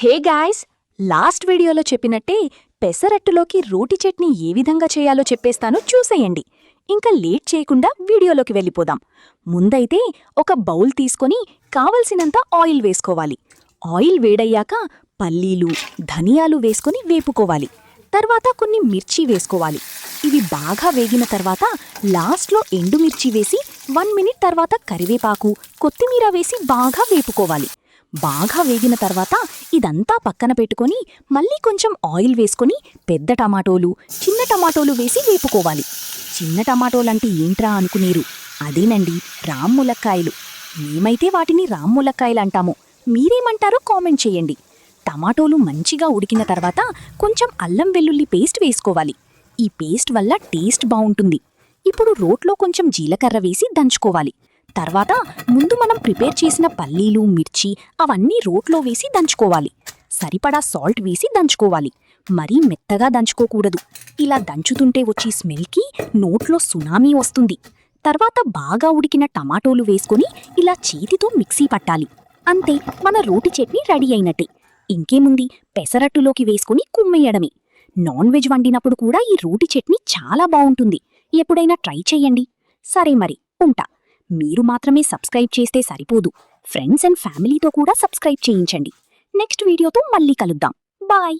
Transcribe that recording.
Hey guys, last వీడియోలో చెప్పినట్టే పెసరట్టులోకి రోటి చట్నీ ఏ విధంగా చేయాలో చెప్పేస్తాను, చూసేయండి. ఇంకా లేట్ చేయకుండా వీడియోలోకి వెళ్ళిపోదాం. ముందైతే ఒక బౌల్ తీసుకొని కావలసినంత ఆయిల్ వేసుకోవాలి. ఆయిల్ వేడయ్యాక పల్లీలు, ధనియాలు వేసుకొని వేపుకోవాలి. తర్వాత కొన్ని మిర్చి వేసుకోవాలి. ఇవి బాగా వేగిన తర్వాత లాస్ట్లో ఎండుమిర్చి వేసి 1 మినిట్ తర్వాత కరివేపాకు, కొత్తిమీర వేసి బాగా వేపుకోవాలి. బాగా వేగిన తర్వాత ఇదంతా పక్కన పెట్టుకొని మళ్ళీ కొంచెం ఆయిల్ వేసుకొని పెద్ద టమాటోలు, చిన్న టమాటోలు వేసి వేపుకోవాలి. చిన్న టమాటోలంటే ఏంట్రా అనుకునేరు, అదేనండి రామ్ములక్కాయలు. మేమైతే వాటిని రామ్ములక్కాయలంటాము. మీరేమంటారో కామెంట్ చేయండి. టమాటోలు మంచిగా ఉడికిన తర్వాత కొంచెం అల్లం వెల్లుల్లి పేస్ట్ వేసుకోవాలి. ఈ పేస్ట్ వల్ల టేస్ట్ బావుంటుంది. ఇప్పుడు రోట్లో కొంచెం జీలకర్ర వేసి దంచుకోవాలి. తర్వాత ముందు మనం ప్రిపేర్ చేసిన పల్లీలు, మిర్చి అవన్నీ రోట్లో వేసి దంచుకోవాలి. సరిపడా సాల్ట్ వేసి దంచుకోవాలి. మరీ మెత్తగా దంచుకోకూడదు. ఇలా దంచుతుంటే వచ్చే స్మెల్కి నోట్లో సునామీ వస్తుంది. తర్వాత బాగా ఉడికిన టమాటోలు వేసుకొని ఇలా చేతితో మిక్సీ పట్టాలి. అంతే, మన రోటి చట్నీ రెడీ అయినట్టే. ఇంకేముంది, పెసరట్టులోకి వేసుకుని కుమ్మేయడమే. నాన్ వెజ్ వండినప్పుడు కూడా ఈ రోటి చట్నీ చాలా బావుంటుంది. ఎప్పుడైనా ట్రై చెయ్యండి. సరే మరి, ఉంటా. మీరు మాత్రమే సబ్స్క్రైబ్ చేస్తే సరిపోదు, ఫ్రెండ్స్ అండ్ ఫ్యామిలీతో కూడా సబ్స్క్రైబ్ చేయించండి. నెక్స్ట్ వీడియోతో మళ్ళీ కలుద్దాం. బాయ్.